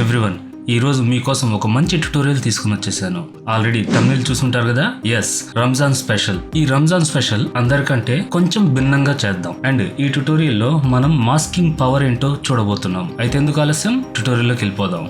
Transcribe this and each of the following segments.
Everyone, ఈ రోజు మీకోసం ఒక మంచి ట్యుటోరియల్ తీసుకుని వచ్చేసాను. ఆల్రెడీ తమిళ చూసుంటారు కదా. Yes, Ramzan special. ఈ రంజాన్ స్పెషల్ అందరికంటే కొంచెం భిన్నంగా చేద్దాం. అండ్ ఈ ట్యుటోరియల్ లో మనం మాస్కింగ్ పవర్ ఏంటో చూడబోతున్నాం. అయితే ఎందుకు ఆలస్యం, ట్యుటోరియల్ లోకి వెళ్ళిపోదాం.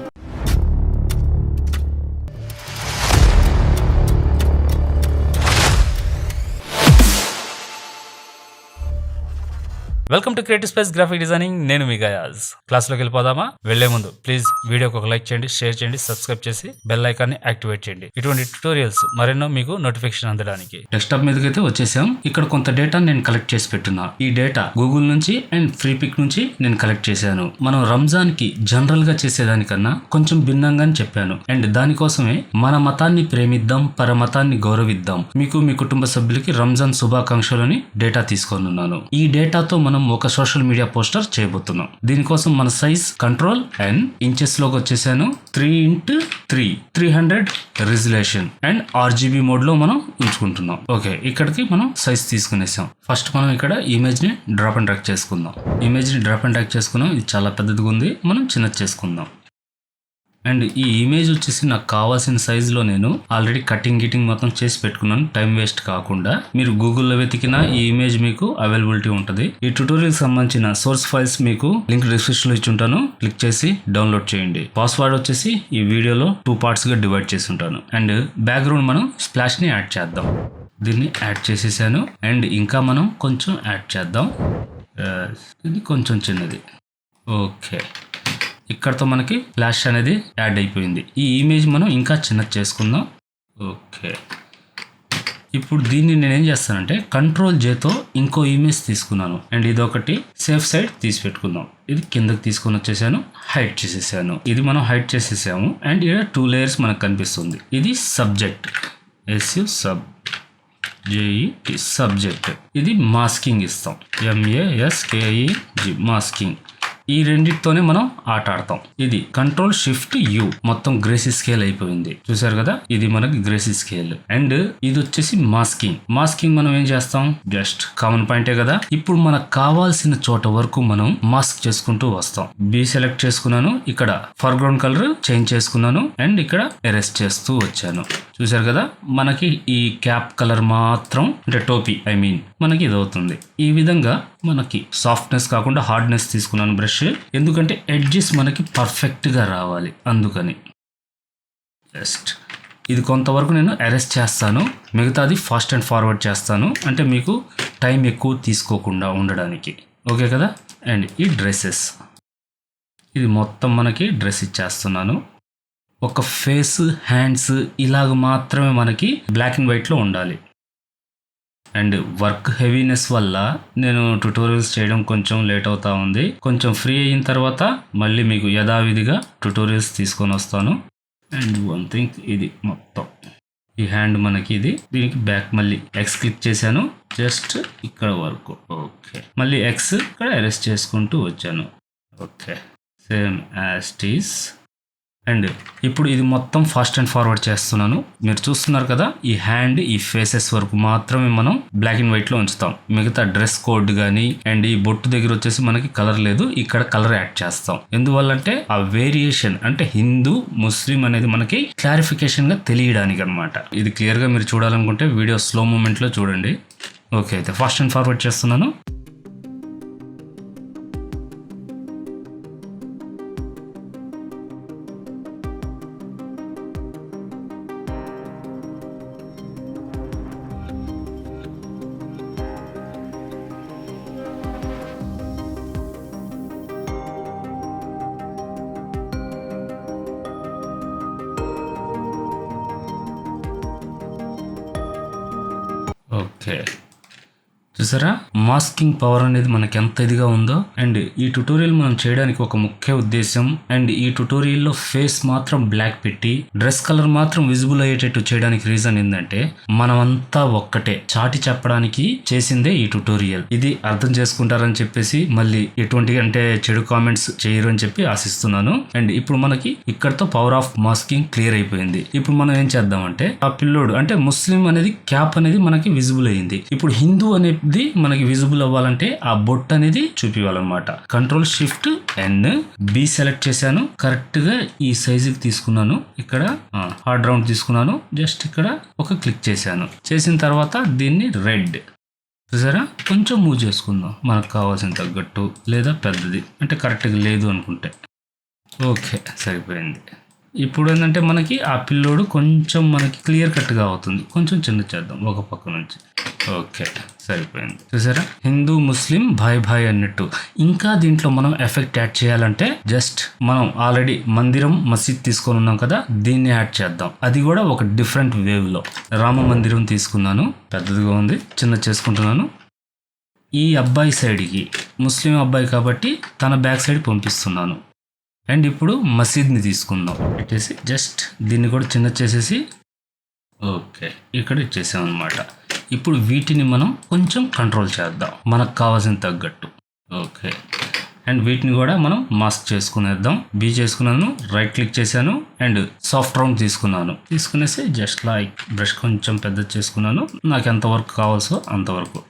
Welcome to creative space graphic designing. నేను మీ గయాజ్. క్లాస్లోకి వెళ్ళిపోదామా? వెళ్లే ముందు ప్లీజ్ వీడియోకి ఒక లైక్ చేయండి, షేర్ చేయండి, సబ్స్క్రైబ్ చేసి బెల్ ఐకాన్ని యాక్టివేట్ చేయండి. ఇటువంటి ట్యుటోరియల్స్ మరెన్నో మీకు నోటిఫికేషన్ అందడానికి. డెస్క్టాప్ మీదకి అయితే వచ్చేసాం. ఇక్కడ కొంత డేటా నేను కలెక్ట్ చేసి పెట్టున్నా. ఈ డేటా గూగుల్ నుంచి అండ్ ఫ్రీ పిక్ నుంచి నేను కలెక్ట్ చేశాను. మనం రంజాన్ కి జనరల్ గా చేసేదానికన్నా కొంచెం భిన్నంగా చెప్పాను. అండ్ దానికోసమే మన మతాన్ని ప్రేమిద్దాం, పరమతాన్ని గౌరవిద్దాం, మీకు మీ కుటుంబ సభ్యులకి రంజాన్ శుభాకాంక్షలని డేటా తీసుకోనున్నాను. ఈ డేటాతో మనం ఒక సోషల్ మీడియా పోస్టర్ చేయబోతున్నాం. దీనికోసం మన సైజ్ కంట్రోల్ అండ్ ఇంచెస్ లోకి వచ్చేసాను. 3x3 300 resolution and RGB mode లో మనం ఉంచుకుంటున్నాం. ఓకే, ఇక్కడికి మనం సైజ్ తీసుకునేసాం. ఫస్ట్ మనం ఇక్కడ ఇమేజ్ ని డ్రాప్ అండ్ డ్రాగ్ చేసుకుందాం. ఇమేజ్ ని డ్రాప్ అండ్ డ్రాగ్ చేసుకున్నాం. ఇది చాలా పెద్దదిగా ఉంది, మనం చిన్నది చేసుకుందాం. అండ్ ఈ ఇమేజ్ వచ్చేసి నాకు కావాల్సిన సైజులో నేను ఆల్రెడీ కటింగ్ మొత్తం చేసి పెట్టుకున్నాను, టైం వేస్ట్ కాకుండా. మీరు గూగుల్లో వెతికినా ఈ ఇమేజ్ మీకు అవైలబిలిటీ ఉంటుంది. ఈ ట్యుటోరియల్ సంబంధించిన సోర్స్ ఫైల్స్ మీకు లింక్ డిస్క్రిప్షన్ లో ఇచ్చుంటాను, క్లిక్ చేసి డౌన్లోడ్ చేయండి. పాస్వర్డ్ వచ్చేసి ఈ వీడియోలో 2 parts గా డివైడ్ చేసి ఉంటాను. అండ్ బ్యాక్గ్రౌండ్ మనం స్ప్లాష్ ని యాడ్ చేద్దాం. దీన్ని యాడ్ చేసేసాను. అండ్ ఇంకా మనం కొంచెం యాడ్ చేద్దాం. ఇది కొంచెం చిన్నది. ఓకే, ఇక్కడతో మనకి ఫ్లాష్ అనేది యాడ్ అయిపోయింది. ఈ ఇమేజ్ మనం ఇంకా చిన్నది చేసుకుందాం. ఓకే, ఇప్పుడు దీన్ని నేనేం చేస్తానంటే Ctrl+Jతో ఇంకో ఇమేజ్ తీసుకున్నాను. అండ్ ఇది ఒకటి సేఫ్ సైడ్ తీసి పెట్టుకుందాం. ఇది కిందకి తీసుకొని వచ్చేసాను, హైడ్ చేసేసాను. ఇది మనం హైడ్ చేసేసాము. అండ్ ఇక్కడ 2 layers మనకు కనిపిస్తుంది. ఇది సబ్జెక్ట్, సబ్జెక్ట్. ఇది మాస్కింగ్ ఇస్తాం, MASKING, మాస్కింగ్. ఈ రెండిటితోనే మనం ఆట ఆడతాం. ఇది Ctrl+Shift+U, మొత్తం గ్రేసీ స్కేల్ అయిపోయింది. చూసారు కదా, ఇది మనకి గ్రేసీ స్కేల్. అండ్ ఇది వచ్చేసి మాస్కింగ్ మనం ఏం చేస్తాం, జస్ట్ కామన్ పాయింటే కదా. ఇప్పుడు మనకు కావాల్సిన చోట వరకు మనం మాస్క్ చేసుకుంటూ వస్తాం. బి సెలెక్ట్ చేసుకున్నాను, ఇక్కడ ఫోర్గ్రౌండ్ కలర్ చేంజ్ చేసుకున్నాను. అండ్ ఇక్కడ ఎరేస్ చేస్తూ వచ్చాను. చూసారు కదా, మనకి ఈ క్యాప్ కలర్ మాత్రం, అంటే టోపీ మనకి ఇది అవుతుంది. ఈ విధంగా మనకి సాఫ్ట్నెస్ కాకుండా హార్డ్నెస్ తీసుకున్నాను బ్రష్, ఎందుకంటే ఎడ్జెస్ మనకి పర్ఫెక్ట్ గా రావాలి. అందుకని జస్ట్ ఇది కొంతవరకు నేను అరెస్ట్ చేస్తాను, మిగతాది ఫాస్ట్ అండ్ ఫార్వర్డ్ చేస్తాను, అంటే మీకు టైం ఎక్కువ తీసుకోకుండా ఉండడానికి. ఓకే కదా. అండ్ ఈ డ్రెస్సెస్, ఇది మొత్తం మనకి డ్రెస్ ఇచ్చేస్తున్నాను. ఒక ఫేస్, హ్యాండ్స్ ఇలాగ మాత్రమే మనకి బ్లాక్ అండ్ వైట్లో ఉండాలి. అండ్ వర్క్ హెవీనెస్ వల్ల నేను ట్యుటోరియల్స్ చేయడం కొంచెం లేట్ అవుతా ఉంది. కొంచెం ఫ్రీ అయిన తర్వాత మళ్ళీ మీకు యథావిధిగా ట్యుటోరియల్స్ తీసుకొని వస్తాను. అండ్ వన్ థింగ్, ఇది మొత్తం ఈ హ్యాండ్ మనకి ఇది, దీనికి బ్యాక్ మళ్ళీ X క్లిక్ చేశాను, జస్ట్ ఇక్కడ వరకు. ఓకే, మళ్ళీ X ఇక్కడ అరెస్ట్ చేసుకుంటూ వచ్చాను. Okay, same as it is. And ఇప్పుడు ఇది మొత్తం ఫాస్ట్ అండ్ ఫార్వర్డ్ చేస్తున్నాను. మీరు చూస్తున్నారు కదా, ఈ హ్యాండ్, ఈ ఫేసెస్ వరకు మాత్రమే మనం బ్లాక్ అండ్ వైట్ లో ఉంచుతాం. మిగతా డ్రెస్ కోడ్ కానీ అండ్ ఈ బొట్టు దగ్గర వచ్చేసి మనకి కలర్ లేదు, ఇక్కడ కలర్ యాడ్ చేస్తాం. ఎందువల్లంటే ఆ వేరియేషన్, అంటే హిందూ ముస్లిం అనేది మనకి క్లారిఫికేషన్ గా తెలియడానికి అనమాట. ఇది క్లియర్ గా మీరు చూడాలనుకుంటే వీడియో స్లో మూమెంట్ లో చూడండి. ఓకే, అయితే ఫాస్ట్ అండ్ ఫార్వర్డ్ చేస్తున్నాను. ఓకే, చూసారా మాస్కింగ్ పవర్ అనేది మనకి ఎంత ఇదిగా ఉందో. అండ్ ఈ ట్యుటోరియల్ మనం చేయడానికి ఒక ముఖ్య ఉద్దేశం, అండ్ ఈ ట్యుటోరియల్లో ఫేస్ మాత్రం బ్లాక్ పెట్టి డ్రెస్ కలర్ మాత్రం విజిబుల్ అయ్యేటట్టు చేయడానికి రీజన్ ఏంటంటే మనమంతా ఒక్కటే చాటి చెప్పడానికి చేసిందే ఈ ట్యుటోరియల్. ఇది అర్థం చేసుకుంటారని చెప్పేసి మళ్ళీ ఎటువంటి అంటే చెడు కామెంట్స్ చేయరు అని చెప్పి ఆశిస్తున్నాను. అండ్ ఇప్పుడు మనకి ఇక్కడతో పవర్ ఆఫ్ మాస్కింగ్ క్లియర్ అయిపోయింది. ఇప్పుడు మనం ఏం చేద్దామంటే, ఆ పిల్లోడు అంటే ముస్లిం అనేది క్యాప్ అనేది మనకి విజిబుల్ అయ్యింది. ఇప్పుడు హిందూ అనే ఇది మనకి విజిబుల్ అవ్వాలంటే ఆ బొట్టు అనేది చూపించాలన్నమాట. Control shift N B select చేశాను. కరెక్ట్ గా ఈ సైజుకి తీసుకున్నాను. ఇక్కడ హార్డ్ రౌండ్ తీసుకున్నాను. జస్ట్ ఇక్కడ ఒక క్లిక్ చేశాను. చేసిన తర్వాత దీన్ని రెడ్ చూసారా, కొంచెం మూవ్ చేసుకుందాం మనకు కావాల్సిన తగ్గట్టు, లేదా పెద్దది అంటే కరెక్ట్గా లేదు అనుకుంటే. ఓకే, సరిపోయింది. ఇప్పుడు ఏంటంటే మనకి ఆ పిల్లోడు కొంచెం మనకి క్లియర్ కట్గా అవుతుంది. కొంచెం చిన్న చేద్దాం ఒక పక్క నుంచి. ఓకే, సరిపోయింది. చూసారా, హిందూ ముస్లిం భాయ్ భాయ్ అన్నట్టు. ఇంకా దీంట్లో మనం ఎఫెక్ట్ యాడ్ చేయాలంటే జస్ట్ మనం ఆల్రెడీ మందిరం మసీద్ తీసుకొని ఉన్నాం కదా, దీన్ని యాడ్ చేద్దాం. అది కూడా ఒక డిఫరెంట్ వేవ్ లో. రామ మందిరం తీసుకున్నాను, పెద్దదిగా ఉంది, చిన్న చేసుకుంటున్నాను. ఈ అబ్బాయి సైడ్కి, ముస్లిం అబ్బాయి కాబట్టి తన బ్యాక్ సైడ్ పంపిస్తున్నాను. అండ్ ఇప్పుడు మసీద్ని తీసుకుందాం. పెట్టేసి జస్ట్ దీన్ని కూడా చిన్న చేసేసి ఓకే ఇక్కడ ఇచ్చేసాం అనమాట. ఇప్పుడు వీటిని మనం కొంచెం కంట్రోల్ చేద్దాం మనకు కావాల్సిన తగ్గట్టు. ఓకే, అండ్ వీటిని కూడా మనం మాస్క్ చేసుకునేద్దాం. బీ చేసుకున్నాను, రైట్ క్లిక్ చేశాను అండ్ సాఫ్ట్ రౌండ్ తీసుకునేసి జస్ట్ లైక్ బ్రష్ కొంచెం పెద్ద చేసుకున్నాను. నాకు ఎంతవరకు కావాల్సో అంతవరకు.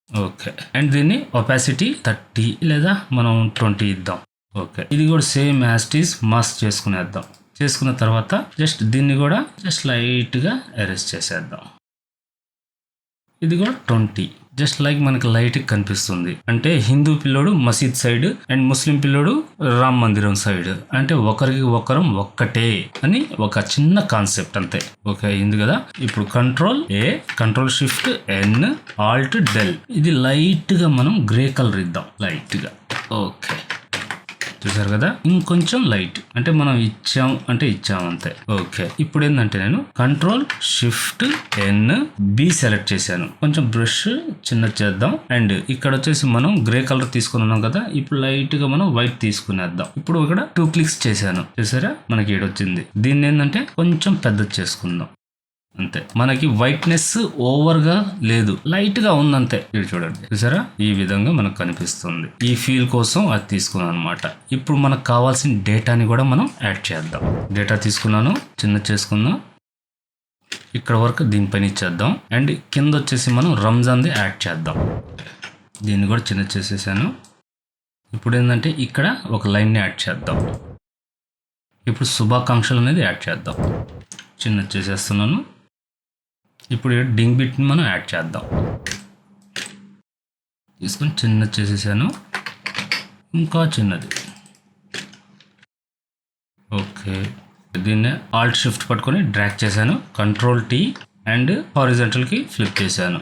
ఓకే, అండ్ దీన్ని ఒపాసిటీ 30 లేదా మనం 20 ఇద్దాం. ఓకే, ఇది కూడా same as it is mask చేసుకునేద్దాం. చేసుకున్న తర్వాత జస్ట్ దీన్ని కూడా జస్ట్ లైట్గా ఎరేజ్ చేసేద్దాం. ఇది కూడా 20 జస్ట్ లైక్ మనకి లైట్గా కనిపిస్తుంది. అంటే హిందూ పిల్లోడు మసీద్ సైడ్ అండ్ ముస్లిం పిల్లోడు రామ్ మందిరం సైడ్, అంటే ఒకరికి ఒకరం ఒక్కటే అని ఒక చిన్న కాన్సెప్ట్ అంతే. ఓకే అయింది కదా. ఇప్పుడు control A, control shift N, alt del. ఇది లైట్గా మనం గ్రే కలర్ ఇద్దాం లైట్గా. ఓకే, చూసారు కదా, ఇంకొంచెం లైట్ అంటే మనం ఇచ్చాం అంతే. ఓకే, ఇప్పుడు ఏంటంటే నేను control shift N B select చేశాను. కొంచెం బ్రష్ చిన్న చేద్దాం. అండ్ ఇక్కడ వచ్చేసి మనం గ్రే కలర్ తీసుకుని ఉన్నాం కదా, ఇప్పుడు లైట్ గా మనం వైట్ తీసుకునేద్దాం. ఇప్పుడు ఇక్కడ 2 క్లిక్స్ చేశాను. చూసారా, మనకి ఏడొచ్చింది. దీన్ని ఏంటంటే కొంచెం పెద్ద చేసుకుందాం అంతే. మనకి వైట్నెస్ ఓవర్ గా లేదు, లైట్ గా ఉందంతే. ఇది చూడండి, చూసారా, ఈ విధంగా మనకు కనిపిస్తుంది. ఈ ఫీల్ కోసం అది తీసుకున్నాను అనమాట. ఇప్పుడు మనకు కావాల్సిన డేటాని కూడా మనం యాడ్ చేద్దాం. డేటా తీసుకున్నాను, చిన్న చేసుకుందాం. ఇక్కడ వరకు దీనిపైన ఇచ్చేద్దాం. అండ్ కింద వచ్చేసి మనం రంజాన్ది యాడ్ చేద్దాం. దీన్ని కూడా చిన్న చేసేసాను. ఇప్పుడు ఏంటంటే ఇక్కడ ఒక లైన్ని యాడ్ చేద్దాం. ఇప్పుడు శుభాకాంక్షలు అనేది యాడ్ చేద్దాం. చిన్న చేసేస్తున్నాను. ఇప్పుడు డింగ్ బిట్ని మనం యాడ్ చేద్దాం. తీసుకొని చిన్న చేసేసాను, ఇంకా చిన్నది. ఓకే, దీన్ని ఆల్ట్ షిఫ్ట్ పట్టుకొని డ్రాగ్ చేశాను. కంట్రోల్ టీ అండ్ హారిజాంటల్కి ఫ్లిప్ చేశాను.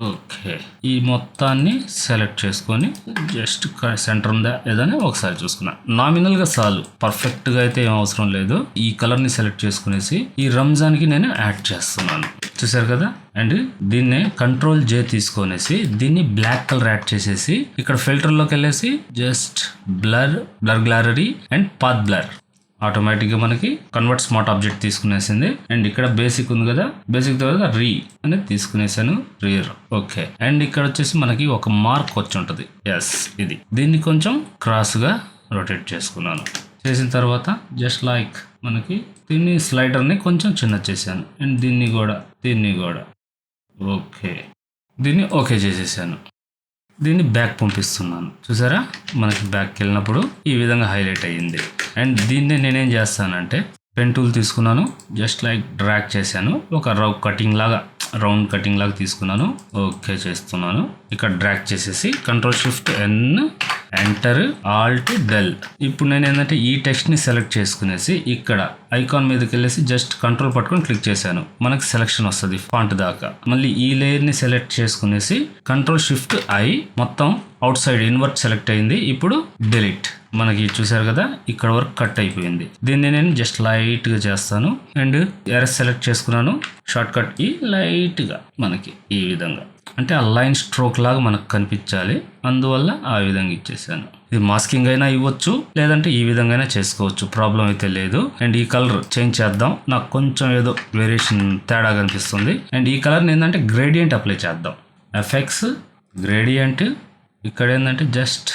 ఓకే, ఈ మొత్తాన్ని సెలెక్ట్ చేసుకొని జస్ట్ సెంటర్ ఉందా ఏదని ఒకసారి చూసుకున్నా. నామినల్గా చాలు, పర్ఫెక్ట్గా అయితే ఏం అవసరం లేదు. ఈ కలర్ని సెలెక్ట్ చేసుకునేసి ఈ రంజాన్కి నేను యాడ్ చేస్తున్నాను. చూసారు కదా. అండ్ దీన్ని కంట్రోల్ జే తీసుకొనేసి దీన్ని బ్లాక్ కలర్ యాడ్ చేసేసి ఇక్కడ ఫిల్టర్లోకి వెళ్ళేసి just blur gallery and path blur ఆటోమేటిక్గా మనకి కన్వర్ట్ స్మార్ట్ ఆబ్జెక్ట్ తీసుకునేసింది. అండ్ ఇక్కడ బేసిక్ ఉంది కదా, బేసిక్ తర్వాత రీ అనేది తీసుకునేసాను, రియర్. ఓకే, అండ్ ఇక్కడ వచ్చేసి మనకి ఒక మార్క్ వచ్చి ఉంటుంది. ఎస్, ఇది దీన్ని కొంచెం క్రాస్గా రొటేట్ చేసుకున్నాను. చేసిన తర్వాత జస్ట్ లైక్ మనకి దీన్ని స్లైడర్ని కొంచెం చిన్న చేశాను. అండ్ దీన్ని కూడా ఓకే, దీన్ని ఓకే చేసేసాను. దీన్ని బ్యాక్ పంపిస్తున్నాను. చూసారా, మనకి బ్యాక్కి వెళ్ళినప్పుడు ఈ విధంగా హైలైట్ అయ్యింది. అండ్ దీన్ని నేనేం చేస్తానంటే పెన్ టూల్ తీసుకున్నాను, జస్ట్ లైక్ డ్రాగ్ చేశాను. ఒక రౌండ్ కటింగ్ లాగా తీసుకున్నాను. ఓకే చేస్తున్నాను. ఇక్కడ డ్రాగ్ చేసేసి control shift N, enter, alt, del. ఇప్పుడు నేను ఏంటంటే ఈ టెక్స్ట్ ని సెలెక్ట్ చేసుకునేసి ఇక్కడ ఐకాన్ మీదకి వెళ్ళేసి జస్ట్ కంట్రోల్ పట్టుకొని క్లిక్ చేశాను. మనకి సెలెక్షన్ వస్తుంది ఫాంట్ దాకా. మళ్ళీ ఈ లేయర్ ని సెలెక్ట్ చేసుకునేసి కంట్రోల్ షిఫ్ట్ ఐ, మొత్తం అవుట్ సైడ్ ఇన్వర్ట్ సెలెక్ట్ అయింది. ఇప్పుడు డిలీట్. మనకి చూసారు కదా, ఇక్కడ వరకు కట్ అయిపోయింది. దీన్ని నేను జస్ట్ లైట్ గా చేస్తాను. అండ్ ఎర్రస్ సెలెక్ట్ చేసుకున్నాను. షార్ట్ కట్ ఈ లైట్ గా మనకి ఈ విధంగా, అంటే ఆ లైన్ స్ట్రోక్ లాగా మనకు కనిపించాలి, అందువల్ల ఆ విధంగా ఇచ్చేసాను. ఇది మాస్కింగ్ అయినా ఇవ్వచ్చు, లేదంటే ఈ విధంగా అయినా చేసుకోవచ్చు, ప్రాబ్లం అయితే లేదు. అండ్ ఈ కలర్ చేంజ్ చేద్దాం, నాకు కొంచెం ఏదో వేరియేషన్ తేడా కనిపిస్తుంది. అండ్ ఈ కలర్ని ఏంటంటే గ్రేడియంట్ అప్లై చేద్దాం. ఎఫెక్ట్స్, గ్రేడియంట్, ఇక్కడ ఏంటంటే జస్ట్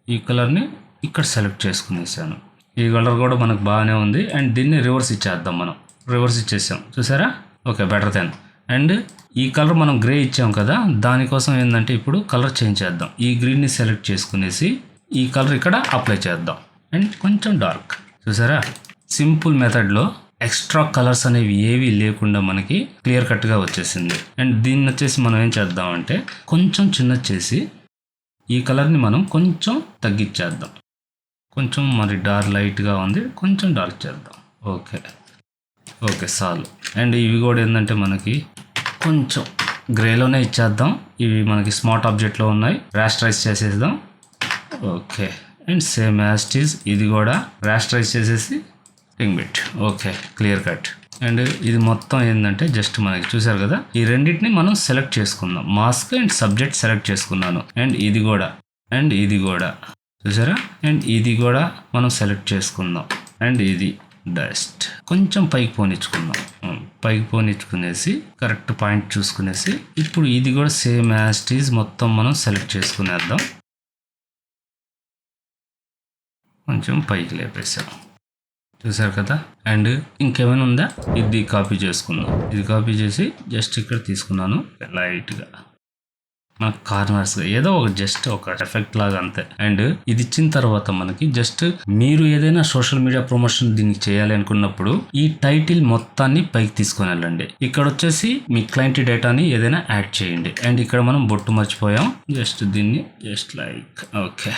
ఈ కలర్ని ఇక్కడ సెలెక్ట్ చేసుకునేసాను. ఈ కలర్ కూడా మనకు బాగానే ఉంది. అండ్ దీన్ని రివర్స్ ఇచ్చేద్దాం. మనం రివర్స్ ఇచ్చేసాం, చూసారా. Okay, better then. అండ్ ఈ కలర్ మనం గ్రే ఇచ్చాం కదా, దానికోసం ఏంటంటే ఇప్పుడు కలర్ చేంజ్ చేద్దాం. ఈ గ్రీన్ని సెలెక్ట్ చేసుకునేసి ఈ కలర్ ఇక్కడ అప్లై చేద్దాం. అండ్ కొంచెం డార్క్. చూసారా, సింపుల్ మెథడ్లో ఎక్స్ట్రా కలర్స్ అనేవి ఏవి లేకుండా మనకి క్లియర్ కట్గా వచ్చేసింది. అండ్ దీన్ని వచ్చేసి మనం ఏం చేద్దామంటే కొంచెం చిన్నది చేసి ఈ కలర్ని మనం కొంచెం తగ్గించేద్దాం. కొంచెం మరి లైట్గా ఉంది, కొంచెం డార్క్ చేద్దాం. ఓకే చాలు. అండ్ ఇవి కూడా ఏంటంటే మనకి కొంచెం గ్రేలోనే ఇచ్చేద్దాం. ఇవి మనకి స్మార్ట్ ఆబ్జెక్ట్లో ఉన్నాయి, రాస్టరైజ్ చేసేద్దాం. Okay, and same as it is ఇది కూడా రాస్టరైజ్ చేసేసి ring bit. Okay, clear cut. And ఇది మొత్తం ఏంటంటే జస్ట్ మనకి చూసారు కదా, ఈ రెండింటిని మనం సెలెక్ట్ చేసుకుందాం. మాస్క్ అండ్ సబ్జెక్ట్ సెలెక్ట్ చేసుకున్నాను. అండ్ ఇది కూడా చూసారా, అండ్ ఇది కూడా మనం సెలెక్ట్ చేసుకుందాం. అండ్ ఇది డస్ట్ కొంచెం పైకి పోనిచ్చుకుందాం. పైకి పోనిచ్చుకునేసి కరెక్ట్ పాయింట్ చూసుకునేసి ఇప్పుడు ఇది కూడా సేమ్ యాజ్ ఇట్ ఈజ్ మొత్తం మనం సెలెక్ట్ చేసుకునేద్దాం. కొంచెం పైకి లేపేసాం, చూసారు కదా. అండ్ ఇంకేమైనా ఉందా, ఇది కాపీ చేసుకుందాం. ఇది కాపీ చేసి జస్ట్ ఇక్కడ తీసుకున్నాను లైట్గా మన కార్నర్స్, ఏదో ఒక జస్ట్ ఒక ఎఫెక్ట్ లాగా అంతే. అండ్ ఇది ఇచ్చిన తర్వాత మనకి జస్ట్ మీరు ఏదైనా సోషల్ మీడియా ప్రమోషన్ దీనికి చేయాలి అనుకున్నప్పుడు ఈ టైటిల్ మొత్తాన్ని పైకి తీసుకొని వెళ్ళండి. ఇక్కడ వచ్చేసి మీ క్లయింట్ డేటాని ఏదైనా యాడ్ చేయండి. అండ్ ఇక్కడ మనం బొట్టు మర్చిపోయాం, జస్ట్ దీన్ని జస్ట్ లైక్ ఓకే.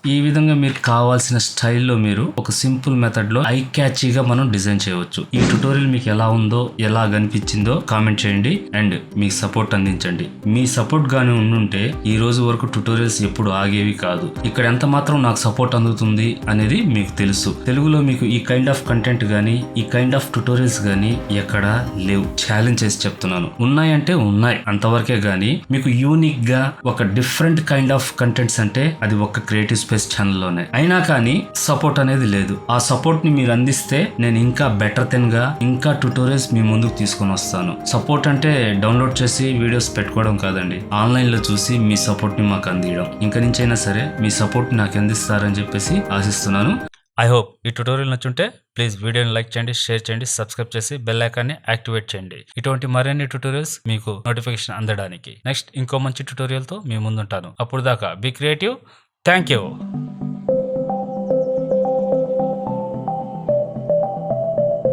ఈ విధంగా మీకు కావాల్సిన స్టైల్లో మీరు ఒక సింపుల్ మెథడ్లో ఐ క్యాచీగా మనం డిజైన్ చేయవచ్చు. ఈ ట్యుటోరియల్ మీకు ఎలా ఉందో, ఎలా అనిపించిందో కామెంట్ చేయండి. అండ్ మీకు సపోర్ట్ అందించండి. మీ సపోర్ట్ గానీ ఉండుంటే ఈ రోజు వరకు ట్యుటోరియల్స్ ఎప్పుడు ఆగేవి కాదు. ఇక్కడ ఎంత మాత్రం నాకు సపోర్ట్ అందుతుంది అనేది మీకు తెలుసు. తెలుగులో మీకు ఈ కైండ్ ఆఫ్ కంటెంట్ కానీ ఈ కైండ్ ఆఫ్ ట్యుటోరియల్స్ కానీ ఎక్కడా లేవు. ఛాలెంజ్ చేసి చెప్తున్నాను, ఉన్నాయంటే ఉన్నాయి అంతవరకే. కానీ మీకు యూనిక్ గా ఒక డిఫరెంట్ కైండ్ ఆఫ్ కంటెంట్స్ అంటే అది ఒక క్రియేటివ్ స్పేస్ ఛానల్లోనే. అయినా కానీ సపోర్ట్ అనేది లేదు. ఆ సపోర్ట్ ని మీరు అందిస్తే నేను ఇంకా బెటర్ దెన్ గా ఇంకా ట్యుటోరియల్స్ మీ ముందుకు తీసుకొని వస్తాను. సపోర్ట్ అంటే డౌన్లోడ్ చేసి వీడియోస్ పెట్టుకోవడం కాదండి, ఆన్లైన్ లో చూసి మీ సపోర్ట్ ని మాకు అందించడం. ఇంకా నుంచైనా సరే మీ సపోర్ట్ నాకు అందిస్తారని చెప్పేసి ఆశిస్తున్నాను. ఐ హోప్ ఈ ట్యుటోరియల్ నచ్చుంటే ప్లీజ్ వీడియోని లైక్ చేయండి, షేర్ చేయండి, సబ్స్క్రైబ్ చేసి బెల్ ఐకాన్ని యాక్టివేట్ చేయండి. ఇటువంటి మరిన్ని ట్యుటోరియల్స్ మీకు నోటిఫికేషన్ అందడానికి. నెక్స్ట్ ఇంకో మంచి ట్యుటోరియల్తో మీ ముందుంటాను. అప్పుడు దాకా బీ క్రియేటివ్. Thank you.